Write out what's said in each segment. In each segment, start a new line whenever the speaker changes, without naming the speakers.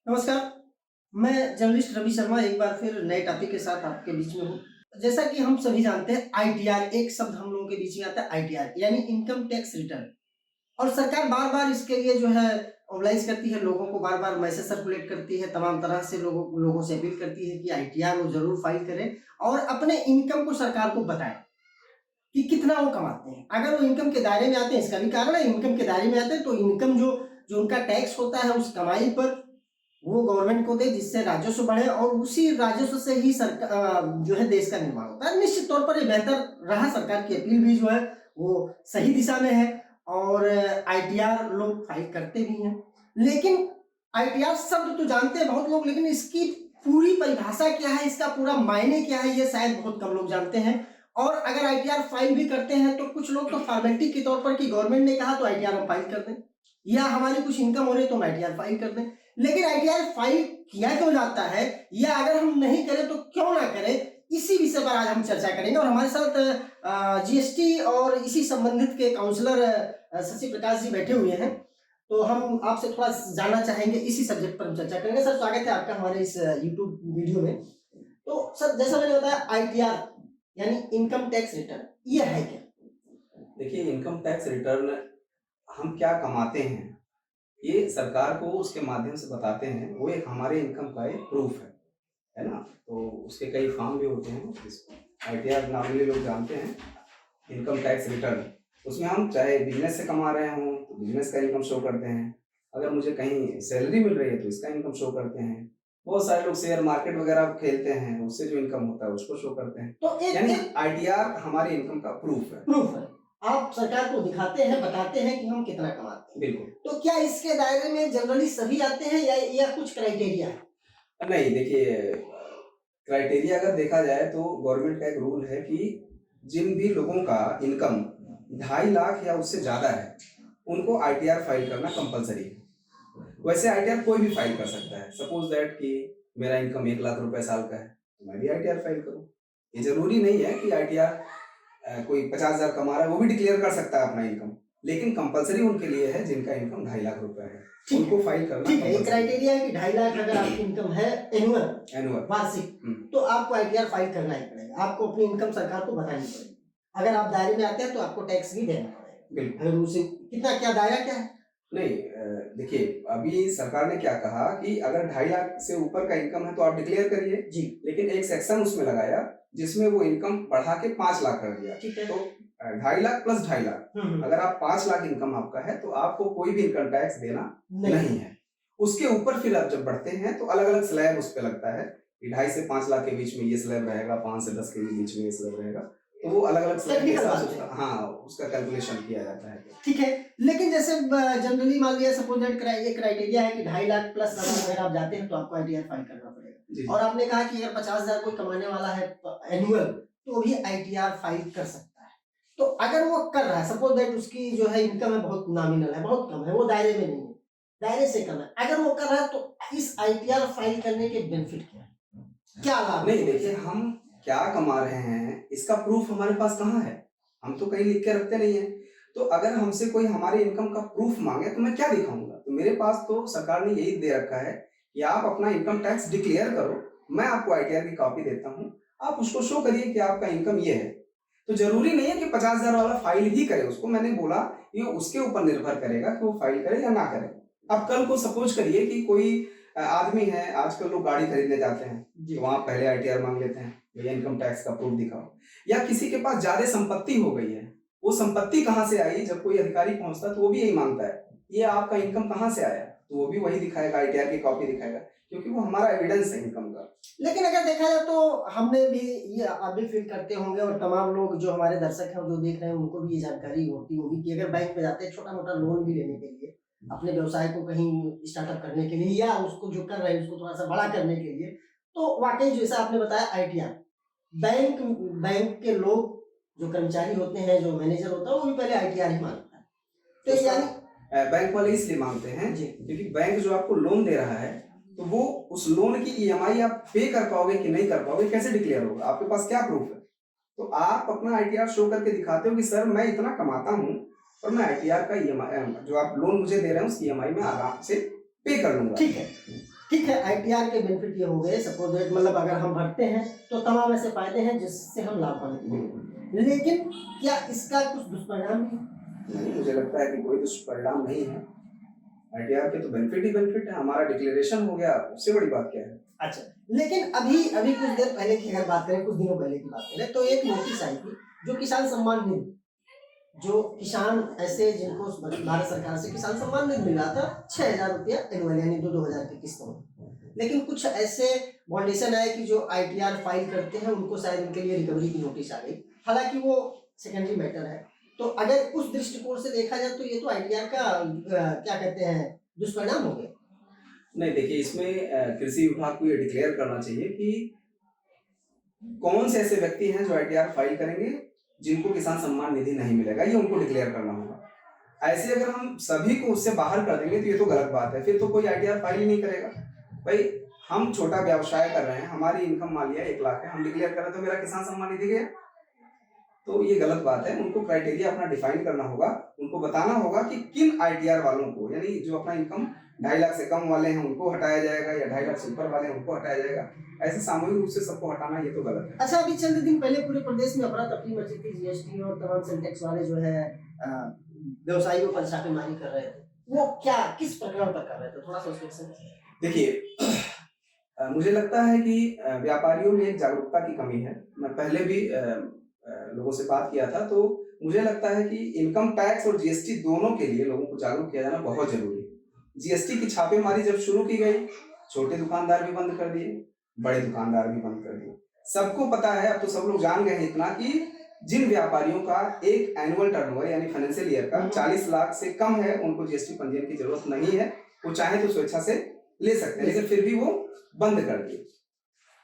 नमस्कार, मैं जर्नलिस्ट रवि शर्मा एक बार फिर नए टॉपिक के साथ आपके बीच में हूँ। जैसा कि हम सभी जानते हैं आईटीआर एक शब्द हम लोगों के बीच में आता है आईटीआर यानी इनकम टैक्स रिटर्न और सरकार बार-बार इसके लिए जो है मोबिलाइज़ करती है, लोगों को बार-बार मैसेज सर्कुलेट करती है, तमाम तरह से लोगों लोगों से अपील करती है कि आईटीआर वो ज़रूर फाइल करें और अपने इनकम को सरकार को बताएँ कि कितना वो कमाते हैं। अगर वो इनकम के दायरे में आते हैं, इसका भी कारण है इनकम के दायरे में आते हैं तो इनकम जो जो उनका टैक्स होता है उस कमाई पर वो गवर्नमेंट को दे जिससे राजस्व बढ़े और उसी राजस्व से ही जो है देश का निर्माण होता है। निश्चित तौर पर ये बेहतर रहा, सरकार की अपील भी जो है वो सही दिशा में है और आईटीआर लोग फाइल करते भी हैं। लेकिन आईटीआर शब्द तो जानते हैं बहुत लोग, लेकिन इसकी पूरी परिभाषा क्या है, इसका पूरा मायने क्या है, ये शायद बहुत कम लोग जानते हैं। और अगर आईटीआर फाइल भी करते हैं तो कुछ लोग तो फॉर्मेलिटी के तौर पर कि गवर्नमेंट ने कहा तो आईटीआर हम फाइल कर दें या हमारी कुछ इनकम हो रही है तो हम आईटीआर फाइल कर दें। लेकिन आईटीआर फाइल किया क्यों जाता है या अगर हम नहीं करें तो क्यों ना करें, इसी विषय पर आज हम चर्चा करेंगे। और हमारे साथ जीएसटी और इसी संबंधित के काउंसलर शशि प्रकाश जी बैठे हुए हैं, तो हम आपसे थोड़ा जानना चाहेंगे, इसी सब्जेक्ट पर हम चर्चा करेंगे। सर, स्वागत है आपका हमारे इस यूट्यूब वीडियो में। तो सर, जैसा मैंने बताया आईटीआर यानी इनकम टैक्स रिटर्न, ये है क्या?
देखिए, इनकम टैक्स रिटर्न हम क्या कमाते हैं ये सरकार को उसके माध्यम से बताते हैं। वो एक हमारे इनकम का एक प्रूफ है ना। तो उसके कई फॉर्म भी होते हैं, जिसको आईटीआर नॉर्मली लोग जानते हैं, इनकम टैक्स रिटर्न। उसमें हम चाहे बिजनेस से कमा रहे हों तो बिजनेस का इनकम शो करते हैं, अगर मुझे कहीं सैलरी मिल रही है तो इसका इनकम शो करते हैं। बहुत सारे लोग शेयर मार्केट वगैरह खेलते हैं, उससे जो इनकम होता है उसको शो करते हैं।
तो
यानी आईटीआर हमारे इनकम का प्रूफ है।
प्रूफ है, आप सरकार को दिखाते हैं, बताते हैं कि हम कितना कमाते हैं।
बिल्कुल।
तो क्या इसके दायरे में जनरली सभी आते हैं या कुछ क्राइटेरिया है?
नहीं, देखिए, क्राइटेरिया अगर देखा जाए तो गवर्नमेंट का एक रूल है कि जिन भी लोगों का इनकम 2.5 लाख या उससे ज़्यादा है उनको आईटीआर फाइल करना कंपलसरी है। वैसे आईटीआर कोई भी फाइल कर सकता है। सपोज दैट कि मेरा इनकम 1 लाख रुपए साल का है तो मैं भी आईटीआर फाइल करूँ। ये जरूरी नहीं है कि आईटीआर कोई 50,000 कमा रहा है वो भी डिक्लेयर कर सकता है अपना इनकम, लेकिन कंपलसरी उनके लिए है जिनका इनकम 2.5 लाख रुपए है, उनको फाइल करना।
ठीक है, एक क्राइटेरिया है कि 2.5 लाख अगर आपकी इनकम है एनुअल वार्षिक, तो आपको आईटीआर फाइल करना ही पड़ेगा, आपको अपनी इनकम सरकार को बतानी पड़ेगी। अगर आप दायरे में आते हैं तो आपको टैक्स भी देना पड़ेगा।
बिल्कुल।
अगर उसे कितना, क्या दायरा क्या है?
नहीं, देखिए, अभी सरकार ने क्या कहा कि अगर 2.5 लाख से ऊपर का इनकम है तो आप डिक्लेयर करिए जी, लेकिन एक सेक्शन उसमें लगाया जिसमें वो इनकम बढ़ा के 5 लाख कर दिया।
ठीक है।
तो 2.5 लाख प्लस 2.5 लाख, अगर आप 5 लाख इनकम आपका है तो आपको कोई भी इनकम टैक्स देना नहीं है। उसके ऊपर फिर आप जब बढ़ते हैं तो अलग अलग स्लैब उस पर लगता है कि 2.5 से 5 लाख के बीच में ये स्लैब रहेगा, 5 से 10 के बीच में ये स्लैब रहेगा, तो वो अलग अलग स्लैब के हिसाब से हाँ उसका कैलकुलेशन किया जाता है।
ठीक है, लेकिन जैसे जनरली मान लिया सपोज दैट ये क्राइटेरिया है कि 2.5 लाख प्लस अगर आप जाते हैं तो आपको आईटीआर फाइल करना पड़ेगा। और आपने कहा कि अगर 50,000 कोई कमाने वाला है एनुअल तो भी आईटीआर फाइल कर सकता है। तो अगर वो कर रहा है, सपोज दैट उसकी जो है इनकम है बहुत नॉमिनल है, बहुत कम है, वो दायरे में नहीं है, दायरे से कम है, अगर वो कर रहा है तो इस आईटीआर फाइल करने के बेनिफिट क्या है, क्या लाभ?
नहीं, देखिए, हम क्या कमा रहे हैं इसका प्रूफ हमारे पास कहाँ है, हम तो कहीं लिख के रखते नहीं है। तो अगर हमसे कोई हमारे इनकम का प्रूफ मांगे तो मैं क्या दिखाऊंगा? तो मेरे पास तो सरकार ने यही दे रखा है कि आप अपना इनकम टैक्स डिक्लेयर करो, मैं आपको आईटीआर की कॉपी देता हूँ, आप उसको शो करिए कि आपका इनकम ये है। तो जरूरी नहीं है कि 50,000 वाला फाइल ही करे उसको, मैंने बोला ये उसके ऊपर निर्भर करेगा कि वो फाइल करे या ना करे। अब कल को सपोज करिए कि कोई आदमी है, आजकल लोग गाड़ी खरीदने जाते हैं तो वहां पहले आईटीआर मांग लेते हैं, भैया इनकम टैक्स का प्रूफ दिखाओ। या किसी के पास ज्यादा संपत्ति हो गई है, वो संपत्ति कहाँ से आई, जब कोई अधिकारी पहुंचता है तो वो भी यही मांगता है, ये आपका इनकम कहाँ से आया, तो वो भी वही दिखाएगा, आईटीआर की कॉपी दिखाएगा, क्योंकि वो हमारा एविडेंस है इनकम का।
लेकिन अगर देखा जाए तो हमने भी, ये आप भी फील करते होंगे और तमाम लोग जो हमारे दर्शक हैं जो देख रहे हैं उनको भी ये जानकारी होती होगी कि अगर बैंक में जाते हैं छोटा मोटा लोन भी लेने के लिए, अपने व्यवसाय को कहीं स्टार्टअप करने के लिए या उसको जो कर रहे हैं उसको थोड़ा सा बड़ा करने के लिए, तो वाकई जैसा आपने बताया आईटीआर, बैंक बैंक के लोग जो कर्मचारी होते हैं, जो मैनेजर होता है, वो भी पहले आईटीआर ही मांगता है। तो यानी
बैंक वाले इसलिए मांगते हैं क्योंकि बैंक जो आपको लोन दे रहा है तो वो उस लोन की ईएमआई आप पे कर पाओगे कि नहीं कर पाओगे, कैसे डिक्लेयर होगा, आपके पास क्या प्रूफ है? तो आप अपना आईटीआर शो करके दिखाते हो कि सर मैं इतना कमाता हूँ और मैं आईटीआर का ईएमआई जो आप लोन मुझे दे रहे हैं उसकी ईएमआई में आराम से पे कर लूंगा।
ठीक है, आईटीआर के बेनिफिट ये हो गए, सपोज दैट मतलब अगर हम भरते हैं तो तमाम ऐसे फायदे हैं जिससे हम लाभान्वित होंगे, लेकिन क्या इसका कुछ दुष्परिणाम भी है?
नहीं, मुझे लगता है कि कोई दुष्परिणाम नहीं है। आईटीआर के तो बेनिफिट ही बेनिफिट है, हमारा डिक्लेरेशन हो गया, उससे बड़ी बात क्या है।
अच्छा, लेकिन अभी अभी कुछ देर पहले की अगर बात करें, कुछ दिनों पहले की बात करें, तो एक नोटिस आई थी जो किसान सम्मान निधि, जो किसान ऐसे जिनको भारत सरकार से किसान सम्मान निधि मिल रहा था 6,000 रुपया एनुअल, यानी 2,000 की किस्तों में, लेकिन कुछ ऐसे फाउंडेशन आए कि जो आईटीआर फाइल करते हैं उनको शायद उनके लिए रिकवरी की नोटिस आ गई, हालांकि वो सेकेंडरी मैटर है। तो अगर उस दृष्टिकोण से देखा जाए तो ये तो आईटीआर का क्या कहते हैं दुष्परिणाम हो गया।
नहीं, देखिए इसमें कृषि विभाग को ये डिक्लेयर करना चाहिए कि कौन से ऐसे व्यक्ति हैं जो आईटीआर फाइल करेंगे जिनको किसान सम्मान निधि नहीं मिलेगा, ये उनको डिक्लेयर करना होगा। ऐसे अगर हम सभी को उससे बाहर कर देंगे तो ये तो गलत बात है, फिर तो कोई आईटीआर फाइल ही नहीं करेगा। भाई हम छोटा व्यवसाय कर रहे हैं, हमारी इनकम मान लिया 1 लाख है, हम डिक्लेयर कर रहे हैं तो मेरा किसान सम्मान निधि गया, तो ये गलत बात है। उनको क्राइटेरिया अपना डिफाइन करना होगा, उनको बताना होगा कि किन आईटीआर वालों को, यानी जो अपना इनकम 2.5 लाख से कम वाले हैं उनको हटाया जाएगा या 2.5 लाख से ऊपर वाले हैं उनको हटाया जाएगा। ऐसे सामूहिक रूप से सबको हटाना ये तो गलत है।
अच्छा, अभी चंद दिन पहले पूरे प्रदेश में अफरा तफरी मची थी, जीएसटी और तमाम सेल टैक्स वाले जो है व्यवसायियों पर छापेमारी कर रहे थे, वो क्या किस प्रकरण पर कर रहे थे, थोड़ा सा उसके विषय में।
देखिए मुझे लगता है कि व्यापारियों में एक जागरूकता की कमी है। मैं पहले भी लोगों से बात किया था, तो मुझे लगता है कि इनकम टैक्स और जीएसटी दोनों के लिए लोगों को जागरूक किया जाना बहुत जरूरी है। जीएसटी की छापेमारी जब शुरू की गई, छोटे दुकानदार भी बंद कर दिए, बड़े दुकानदार भी बंद कर दिए। सबको पता है, अब तो सब लोग जान गए हैं इतना कि जिन व्यापारियों का एक एनुअल टर्नओवर यानी फाइनेंशियल ईयर का 40 लाख से कम है उनको जीएसटी पंजीयन की जरूरत नहीं है, वो चाहे तो स्वेच्छा से ले सकते हैं, लेकिन फिर भी वो बंद कर दिए।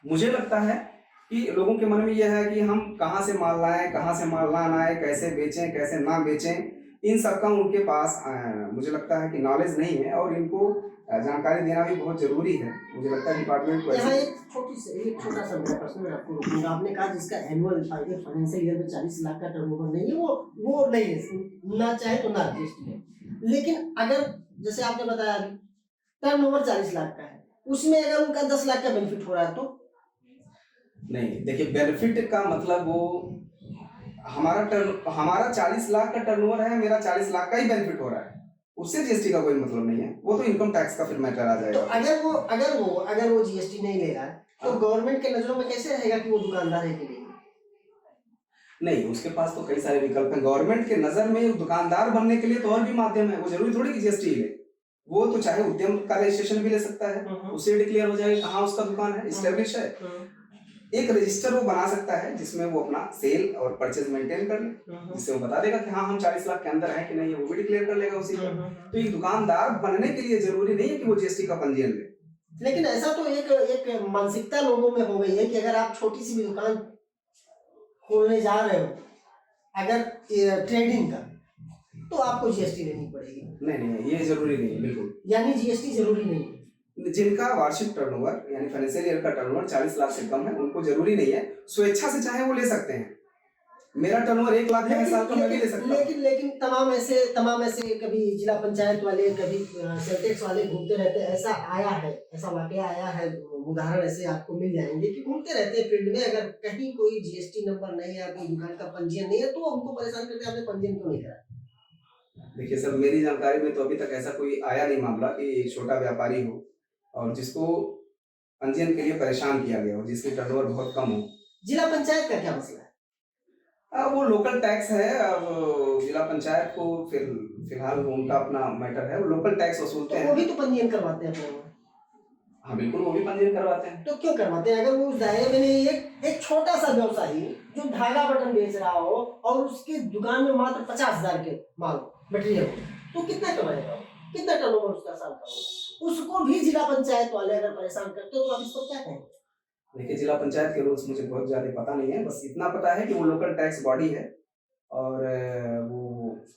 मुझे लगता है कि लोगों के मन में यह है कि हम कहाँ से माल लाएं, कहाँ से माल ना लाएं, कैसे बेचें कैसे ना बेचें, इन सब का उनके पास मुझे लगता है कि नॉलेज नहीं है और इनको जानकारी देना भी बहुत जरूरी है। मुझे लगता है डिपार्टमेंट को
यहाँ एक छोटा सा मेरा प्रश्न मैं आपको रोकूंगा। आपने कहा जिसका एनुअल फाइनेंशियल ईयर में 40 लाख का टर्नओवर नहीं है वो नहीं है, ना चाहे तो ना जीएसटी है, लेकिन अगर जैसे आपने बताया टर्नओवर 40 लाख का है, उसमें अगर उनका 10 लाख का बेनिफिट हो रहा है तो
नहीं। देखिए बेनिफिट का मतलब वो हमारा 40 लाख का टर्नओवर है, मेरा 40 लाख का ही बेनिफिट हो रहा है, उससे जीएसटी का कोई मतलब नहीं है, वो तो इनकम टैक्स का फिर मैटर आ जाएगा।
तो अगर वो जीएसटी नहीं ले रहा है तो गवर्नमेंट के नजरों में कैसे रहेगा कि वो दुकानदार है कि नहीं?
नहीं, उसके पास तो कई सारे विकल्प हैं। गवर्नमेंट के नजर में दुकानदार बनने के लिए तो और भी माध्यम है, वो जरूरी थोड़ी कि जीएसटी ले, वो तो चाहे उद्यम का रजिस्ट्रेशन भी ले सकता है, उससे डिक्लेयर हो जाएगा कहाँ उसका दुकान है, एस्टेब्लिश है। एक रजिस्टर वो बना सकता है जिसमें वो अपना सेल और परचेज मेंटेन कर ले, जिससे वो बता देगा कि हाँ हम 40 लाख के अंदर हैं कि नहीं है, वो भी डिक्लेयर कर लेगा उसी पर। तो एक दुकानदार बनने के लिए जरूरी नहीं है कि वो जीएसटी का पंजीयन ले।
लेकिन ऐसा तो एक मानसिकता लोगों में हो गई है कि अगर आप छोटी सी भी दुकान खोलने जा रहे हो अगर ट्रेडिंग का, तो आपको जीएसटी लेनी पड़ेगी।
नहीं, ये जरूरी नहीं है बिल्कुल,
यानी जीएसटी जरूरी नहीं है।
जिनका वार्षिक टर्नओवर यानी फाइनेंशियल ईयर का टर्नओवर 40 लाख से कम है उनको जरूरी नहीं है, स्वेच्छा से चाहे वो ले सकते हैं। मेरा टर्नओवर 1 लाख है साल का, मैं भी ले सकता हूं।
लेकिन तमाम ऐसे कभी जिला पंचायत वाले, कभी सेल टैक्स वाले घूमते रहते हैं, ऐसा वाकया आया है, उदाहरण ऐसे आपको मिल जाएंगे कि घूमते रहते हैं फील्ड में, अगर कहीं कोई जीएसटी नंबर नहीं है, कोई दुकान का पंजीयन नहीं है तो हमको परेशान करते हैं, आपने पंजीयन क्यों नहीं करा?
देखिए सर, मेरी जानकारी में तो अभी तक ऐसा कोई आया नहीं मामला कि एक छोटा व्यापारी हो और जिसको पंजीयन के लिए परेशान किया गया हो, जिसकी टर्नओवर बहुत कम हो।
जिला पंचायत का क्या मसला है?
वो लोकल टैक्स है, अब जिला पंचायत को फिलहाल उनका अपना मैटर है, वो लोकल टैक्स वसूलते हैं।
वो भी तो पंजीयन करवाते हैं।
हाँ बिल्कुल, वो भी पंजीयन करवाते हैं।
तो क्यों करवाते हैं? अगर वो उस दायरे में नहीं, एक छोटा सा व्यवसायी जो धागा बटन बेच रहा हो और उसकी दुकान में मात्र 50,000 के माल मटेरियल, तो कितना कमाएगा? कितना टर्नओवर उसका साल का होगा? उसको भी जिला पंचायत वाले अगर परेशान करते हो तो आप इसको क्या कहेंगे?
देखिए जिला पंचायत के रूल्स मुझे बहुत ज्यादा पता नहीं है, बस इतना पता है कि वो लोकल टैक्स बॉडी है और वो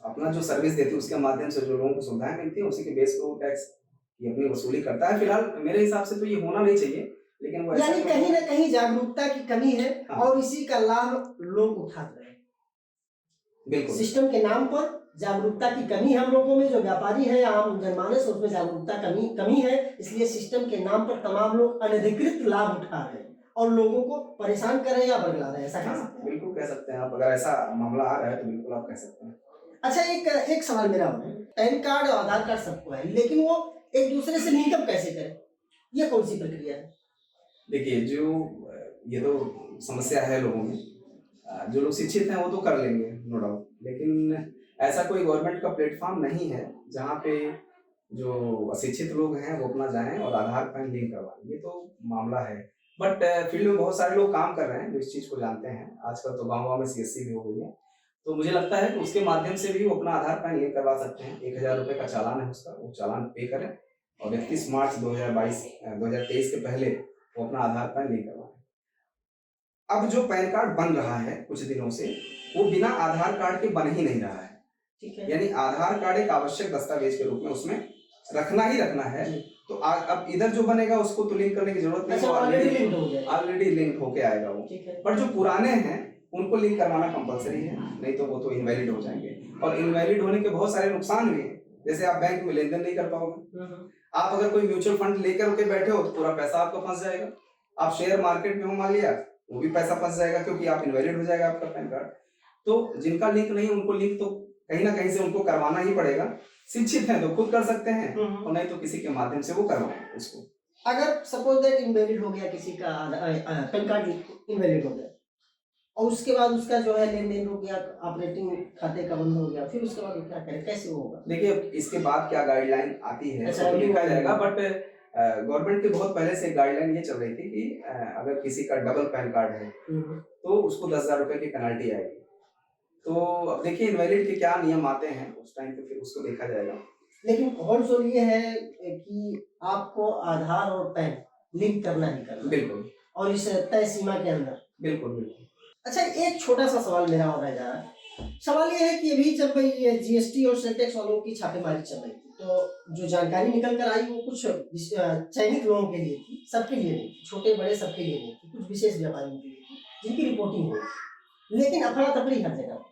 अपना जो सर्विस देती है उसके माध्यम से जो लोगों को सुविधाएं मिलती है उसी के बेस पर वो टैक्स ये अपनी वसूली करता है। फिलहाल मेरे हिसाब से तो ये होना नहीं चाहिए, लेकिन वो
यानी कहीं ना कहीं जागरूकता की कमी है।
हाँ।
और इसी का लाभ लोग उठाते हैं।
बिल्कुल,
सिस्टम के नाम पर जागरूकता की कमी है हम लोगों में, जो व्यापारी है या आम जनमानस है, उसमें जागरूकता कमी है, इसलिए सिस्टम के नाम पर तमाम लोग अनधिकृत लाभ उठा रहे हैं और लोगों को परेशान कर रहे हैं या बरगला रहे हैं, ऐसा कह सकते हैं।
बिल्कुल कह सकते हैं आप, अगर ऐसा मामला आ रहा है तो बिल्कुल आप कह सकते हैं।
अच्छा, एक सवाल मेरा और है, पैन कार्ड और आधार कार्ड सबको है, लेकिन वो एक दूसरे से लिंकअप कैसे करें, ये कौन सी प्रक्रिया है?
देखिए, जो ये तो समस्या है लोगों में, जो लोग शिक्षित हैं वो तो कर लेंगे नो डाउट, लेकिन ऐसा कोई गवर्नमेंट का प्लेटफॉर्म नहीं है जहाँ पे जो अशिक्षित लोग हैं वो अपना जाएं और आधार पैन लिंक करवाएं। ये तो मामला है, बट फील्ड में बहुत सारे लोग काम कर रहे हैं जो इस चीज़ को जानते हैं। आजकल तो गाँव में सीएससी भी हो गई है, तो मुझे लगता है कि उसके माध्यम से भी वो अपना आधार पैन लिंक करवा सकते हैं। 1000 रुपये का चालान है उसका, वो चालान पे करें और 31 मार्च 2023 के पहले वो अपना आधार पैन लिंक करवाएं। अब जो पैन कार्ड बन रहा है कुछ दिनों से, वो बिना आधार कार्ड के बन ही नहीं रहा है।
ठीक है,
यानी आधार कार्ड एक आवश्यक दस्तावेज के रूप में उसमें रखना ही रखना है। तो अब इधर जो बनेगा उसको तो लिंक करने की जरूरत नहीं,
अच्छा,
ऑलरेडी लिंक होके आएगा वो।
ठीक है,
पर जो पुराने हैं उनको लिंक करवाना कंपलसरी है, नहीं तो वो तो इनवैलिड हो जाएंगे। और इनवैलिड होने के बहुत सारे नुकसान भी हैं, जैसे आप बैंक में लेन देन नहीं कर पाओगे। आप अगर कोई म्यूचुअल फंड लेकर के बैठे हो तो पूरा पैसा आपका फंस जाएगा। आप शेयर मार्केट में हो मान लिया, वो भी पैसा फंस जाएगा क्योंकि आप इनवैलिड हो जाएगा आपका पैन कार्ड। तो जिनका लिंक नहीं उनको लिंक तो कहीं ना कहीं से उनको करवाना ही पड़ेगा। शिक्षित हैं तो खुद कर सकते हैं और नहीं तो किसी के माध्यम से वो करवाएं उसको।
अगर सपोज दैट इनवैलिड हो गया किसी का पैन कार्ड, इनवैलिड हो गया और उसके बाद उसका जो है लेन देन हो गया, ऑपरेटिंग खाते का बंद हो गया, फिर उसके बाद वो क्या करें, कैसे होगा?
देखिए, इसके बाद क्या गाइडलाइन आती है
अच्छा,
तो देखा जाएगा, बट गवर्नमेंट की बहुत पहले से गाइडलाइन ये चल रही थी कि अगर किसी का डबल पैन कार्ड है तो उसको 10,000 रुपए की पेनल्टी आएगी। तो अब देखिए इनवैलिड के क्या नियम आते हैं उस टाइम पे, फिर उसको देखा जाएगा।
लेकिन होल सोल ये है कि आपको आधार और पैन लिंक करना ही करना,
बिल्कुल,
और इस तय सीमा के अंदर।
बिल्कुल बिल्कुल।
अच्छा, एक छोटा सा सवाल मेरा और रह जा रहा है। सवाल ये है कि अभी जब ये जीएसटी और सेल टैक्स वालों की छापेमारी चल रही थी, तो जो जानकारी निकल कर आई वो कुछ चयनित लोगों के लिए थी, सबके लिए नहीं थी, छोटे बड़े सबके लिए नहीं थी, कुछ विशेष व्यापारियों के लिए थी जिनकी रिपोर्टिंग हुई। लेकिन अफरा तफरी हर जगह,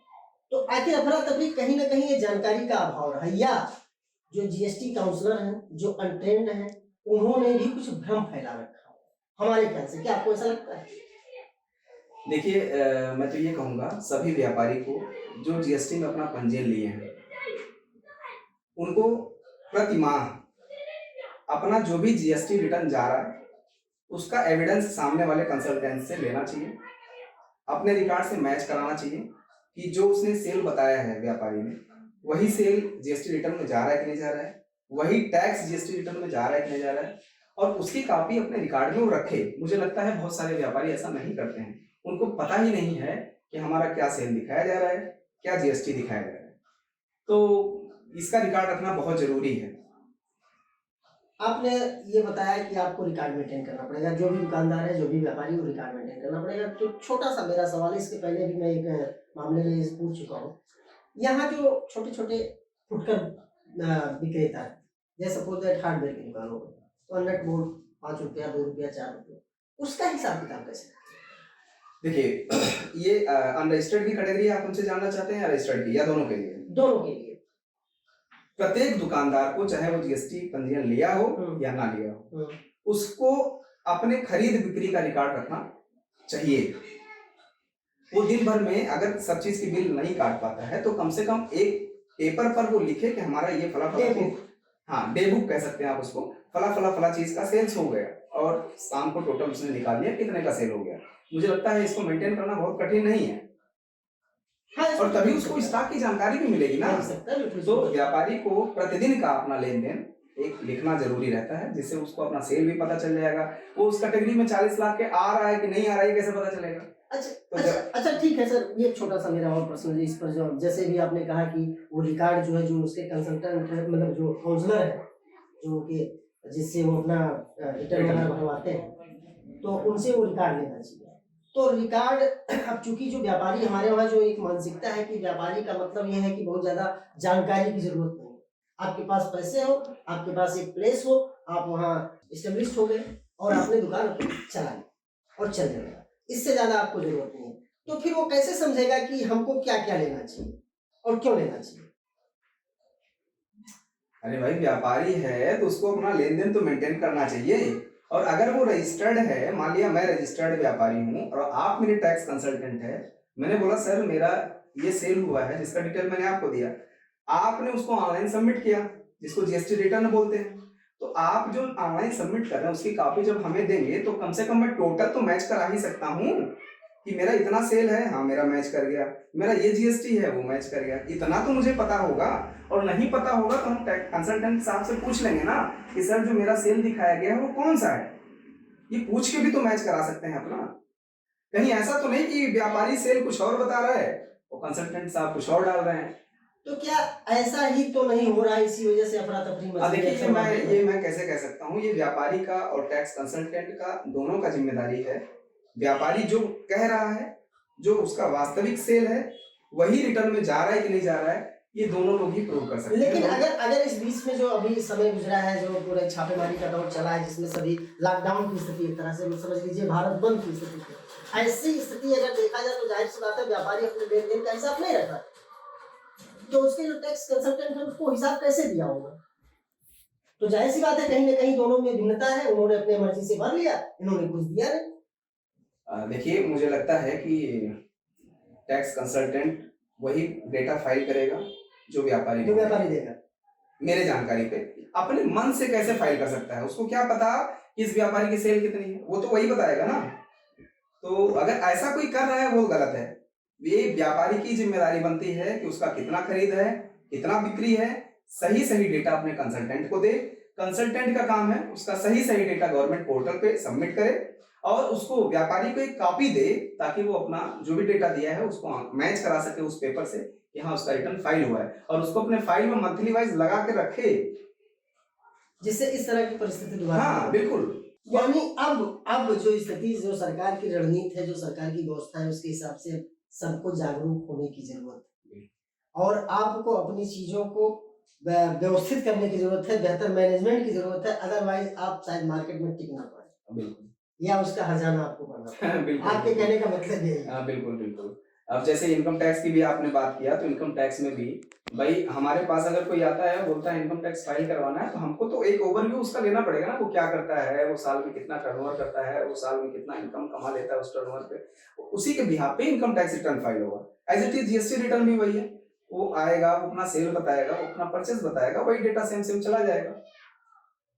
तो आखिर अफरा तफरी कहीं ना कहीं ये जानकारी का अभाव रहा, या जो जीएसटी काउंसलर हैं जो अनट्रेंड हैं उन्होंने भी कुछ भ्रम फैला रखा हमारे ख्याल से, क्या आपको ऐसा लगता है?
देखिए, मैं तो ये कहूँगा सभी व्यापारी को जो जीएसटी में अपना पंजीयन लिए हैं उनको प्रति माह अपना जो भी जीएसटी रिटर्न जा रहा है उसका एविडेंस सामने वाले कंसल्टेंट से लेना चाहिए, अपने रिकॉर्ड से मैच कराना चाहिए कि जो उसने सेल बताया है व्यापारी ने वही सेल जीएसटी रिटर्न में जा रहा है कि नहीं जा रहा है, वही टैक्स जीएसटी रिटर्न में जा रहा है कि नहीं जा रहा है, और उसकी कॉपी अपने रिकॉर्ड में वो रखे। मुझे लगता है बहुत सारे व्यापारी ऐसा नहीं करते हैं, उनको पता ही नहीं है कि हमारा क्या सेल दिखाया जा रहा है, क्या जीएसटी दिखाया जा रहा है। तो इसका रिकॉर्ड रखना बहुत जरूरी है।
आपने ये बताया कि आपको रिकॉर्ड मेंटेन करना पड़ेगा, जो भी दुकानदार है जो भी व्यापारी वो रिकॉर्ड मेंटेन करना पड़ेगा। तो छोटा सा मेरा सवाल है, इसके पहले भी मैं एक मामले में पूछ चुका हूँ, यहाँ जो छोटे छोटे फुटकर विक्रेता है, जैसे सपोज दैट हार्डवेयर की दुकान हो गई, तो नट बोल्ट 5 रुपया 2 रुपया 4 रुपया, उसका हिसाब किताब कैसे?
देखिए, ये अनरजिस्टर्ड की कैटेगरी आप हमसे जानना चाहते हैं या रजिस्टर्ड की, या दोनों के लिए?
दोनों के लिए।
प्रत्येक दुकानदार को चाहे वो जीएसटी पंजीयन लिया हो या ना लिया हो, उसको अपने खरीद बिक्री का रिकॉर्ड रखना चाहिए। वो दिन भर में अगर सब चीज की बिल नहीं काट पाता है तो कम से कम एक पेपर पर वो लिखे कि हमारा ये फला फला, हाँ डे बुक कह सकते हैं आप उसको, फला फला फला चीज का सेल्स हो गया और शाम को टोटल उसने निकाल दिया कितने का सेल हो गया। मुझे लगता है इसको मेंटेन करना बहुत कठिन नहीं है। हाँ, और तभी उसको स्टॉक की जानकारी भी मिलेगी ना। तो व्यापारी को प्रतिदिन का अपना लेन देन एक लिखना जरूरी रहता है, जिससे उसको अपना सेल भी पता चल जाएगा। वो उस कैटेगरी में 40 लाख के आ रहा है कि नहीं आ रहा है कैसे पता चलेगा?
अच्छा ठीक है सर, ये छोटा सा मेरा और प्रश्न है इस पर, जो जैसे भी आपने कहा कि वो रिकॉर्ड जो है जो उसके कंसल्टेंट मतलब जो काउंसलर है जो कि जिससे वो अपना रिटर्न वगैरह भरवाते हैं, तो उनसे वो रिकॉर्ड लेना चाहिए। तो रिकॉर्ड, अब चूंकि जो व्यापारी हमारे वहाँ जो एक मानसिकता है कि व्यापारी का मतलब ये है कि बहुत ज्यादा जानकारी की जरूरत नहीं, आपके पास पैसे हो, आपके पास एक प्लेस हो, आप वहाँ इस्टेब्लिश हो गए और आपने दुकान अपनी चला ली और चल जाएगा, इससे ज्यादा आपको जरूरत नहीं है। तो फिर वो कैसे समझेगा कि हमको क्या क्या लेना चाहिए और क्यों लेना चाहिए?
अरे भाई व्यापारी है तो उसको अपना लेन देन तो मेंटेन करना चाहिए। और अगर वो रजिस्टर्ड है, मान लिया मैं रजिस्टर्ड व्यापारी हूँ और आप मेरे टैक्स कंसल्टेंट है, मैंने बोला सर मेरा ये सेल हुआ है जिसका डिटेल मैंने आपको दिया, आपने उसको ऑनलाइन सबमिट किया जिसको जीएसटी रिटर्न बोलते हैं, तो आप जो ऑनलाइन सबमिट कर रहे हैं उसकी कॉपी जब हमें देंगे तो कम से कम मैं टोटल तो मैच करा ही सकता हूँ कि मेरा इतना सेल है, हाँ मेरा मैच कर गया, मेरा ये जीएसटी है वो मैच कर गया, इतना तो मुझे पता होगा। और नहीं पता होगा तो हम कंसल्टेंट साहब से पूछ लेंगे ना कि सर जो मेरा सेल दिखाया गया है वो कौन सा है, ये पूछ के भी तो मैच करा सकते हैं अपना। कहीं ऐसा तो नहीं कि व्यापारी सेल कुछ और बता रहा है और कंसल्टेंट साहब कुछ और डाल रहे हैं।
तो क्या ऐसा ही तो नहीं हो रहा है, इसी वजह से अफरा तफरी मच रही है?
देखिए ये मैं कैसे कह सकता हूँ, ये व्यापारी का और टैक्स कंसल्टेंट का दोनों का जिम्मेदारी है। व्यापारी जो कह रहा है, जो उसका वास्तविक सेल है वही रिटर्न में जा रहा है कि नहीं जा रहा है, ये दोनों लोग ही प्रूव कर सकते हैं।
लेकिन अगर इस बीच में जो अभी समय गुजरा है, जो पूरा छापेमारी का दौर चला है, जिसमें सभी लॉकडाउन की स्थिति, एक तरह से समझ लीजिए भारत बंद की स्थिति थी, ऐसी स्थिति अगर देखा जाए तो जाहिर सी बात है व्यापारी अपने लेन देन का हिसाब नहीं रखता, तो उसके जो टैक्स कंसल्टेंट है उसको हिसाब कैसे दिया होगा? तो जाहिर सी बात है कहीं ना कहीं दोनों में भिन्नता है, उन्होंने अपने मर्जी से भर लिया, इन्होंने कुछ दिया नहीं।
देखिए मुझे लगता है कि टैक्स कंसल्टेंट वही डेटा फाइल करेगा जो व्यापारी
देगा।
मेरे जानकारी पे अपने मन से कैसे फाइल कर सकता है, उसको क्या पता कि इस व्यापारी की सेल कितनी है, वो तो वही बताएगा ना। तो अगर ऐसा कोई कर रहा है वो गलत है। ये व्यापारी की जिम्मेदारी बनती है कि उसका कितना खरीद है, कितना बिक्री है, सही सही डेटा अपने कंसल्टेंट को दे। कंसल्टेंट का काम है उसका सही सही डेटा गवर्नमेंट पोर्टल पे सबमिट करे और उसको व्यापारी को एक कॉपी दे ताकि वो अपना जो भी डेटा दिया है उसको मैच करा सके उस पेपर से कि हाँ उसका रिटर्न फाइल हुआ है, और उसको अपने फाइल में मंथली वाइज लगा के रखे,
जिससे इस तरह की परिस्थिति दोबारा।
हाँ बिल्कुल।
यानी अब जो स्थिति, जो सरकार की रणनीति है, जो सरकार की व्यवस्था है, उसके हिसाब से सबको जागरूक होने की जरूरत है और आपको अपनी चीजों को व्यवस्थित करने की जरूरत है, बेहतर मैनेजमेंट की जरूरत है, अदरवाइज आप शायद मार्केट में टिक ना पाए।
बिल्कुल।
या उसका हर्जाना आपको करना
बिल्कुल।
आपके कहने का मतलब ये है।
बिल्कुल बिल्कुल। अब जैसे इनकम टैक्स की भी आपने बात किया, तो इनकम टैक्स में भी भाई हमारे पास अगर कोई आता है बोलता है इनकम टैक्स फाइल करवाना है, तो हमको तो एक ओवरव्यू उसका लेना पड़ेगा ना, वो क्या करता है, वो साल में कितना टर्नओवर करता है, वो साल में कितना इनकम कमा लेता है उस टर्नओवर पे, उसी के बिहाफ पे इनकम टैक्स रिटर्न फाइल होगा। As it is GST return भी वही है, वो आएगा, वो अपना सेल बताएगा, वो अपना परचेस बताएगा, वही डेटा सेम सेम चला जाएगा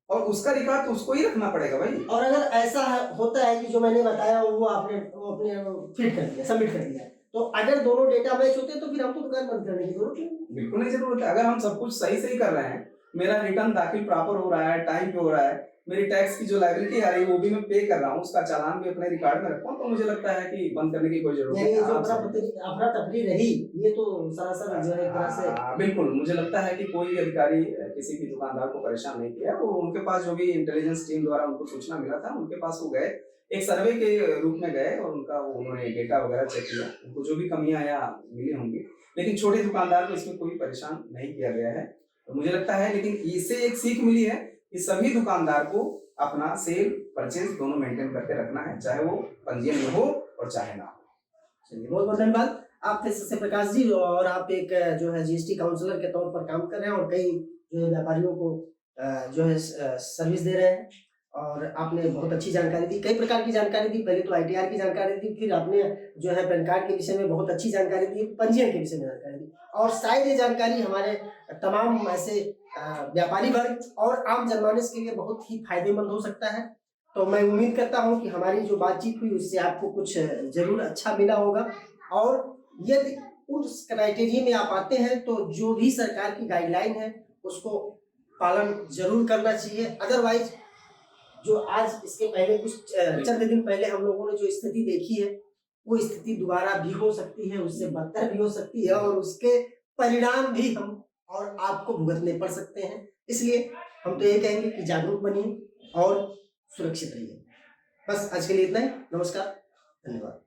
और उसका रिकॉर्ड तो उसको ही रखना पड़ेगा भाई।
और अगर ऐसा होता है कि जो मैंने बताया वो आपने अपने फिट कर दिया, सबमिट कर दिया, तो अगर दोनों डेटा मैच होते हैं तो फिर हमको दुकान बंद करने की जरूरत नहीं।
बिल्कुल नहीं जरूरत है। अगर हम सब कुछ सही सही कर रहे हैं, मेरा रिटर्न दाखिल प्रॉपर हो रहा है, टाइम पे हो रहा है, मेरी टैक्स की जो लायबिलिटी आ रही है वो भी मैं पे कर रहा हूँ, उसका चालान भी अपने रिकॉर्ड में रखता हूँ, तो मुझे लगता है कि बंद करने की कोई जरूरत नहीं है।
जो अफरा तफरी रही ये तो सरासर जो है एक तरह से।
बिल्कुल, मुझे लगता है कि कोई अधिकारी किसी भी दुकानदार को परेशान नहीं किया, वो उनके पास जो भी इंटेलिजेंस टीम द्वारा उनको सूचना मिला था उनके पास वो गए, एक सर्वे के रूप में गए और उनका उन्होंने डेटा वगैरह चेक किया, उनको जो भी कमियां या मिली होंगी, लेकिन छोटे दुकानदार को इसमें कोई परेशान नहीं किया गया है। तो मुझे लगता है, लेकिन इससे एक सीख मिली है कि सभी दुकानदार को अपना सेल परचेज दोनों मेंटेन करके रखना है, चाहे वो पंजीयन में हो और चाहे ना हो।
चलिए बहुत बहुत धन्यवाद। आप थे सत्य प्रकाश जी और आप एक जो है जीएसटी काउंसलर के तौर पर काम कर रहे हैं और कई जो है व्यापारियों को जो है सर्विस दे रहे हैं और आपने बहुत अच्छी जानकारी दी, कई प्रकार की जानकारी दी। पहले तो आईटीआर की जानकारी दी, फिर आपने जो है पैन कार्ड के विषय में बहुत अच्छी जानकारी दी, पंजीयन के विषय में जानकारी दी और शायद ये जानकारी हमारे तमाम ऐसे व्यापारी वर्ग और आम जनमानस के लिए बहुत ही फायदेमंद हो सकता है। तो मैं उम्मीद करता हूं कि हमारी जो बातचीत हुई उससे आपको कुछ जरूर अच्छा मिला होगा और यदि उस क्राइटेरिया में आप आते हैं तो जो भी सरकार की गाइडलाइन है उसको पालन जरूर करना चाहिए। अदरवाइज जो आज इसके पहले कुछ चंद दिन पहले हम लोगों ने जो स्थिति देखी है वो स्थिति दोबारा भी हो सकती है, उससे बदतर भी हो सकती है और उसके परिणाम भी हम और आपको भुगतने पड़ सकते हैं। इसलिए हम तो ये कहेंगे कि जागरूक बनिए और सुरक्षित रहिए। बस आज के लिए इतना ही। नमस्कार, धन्यवाद।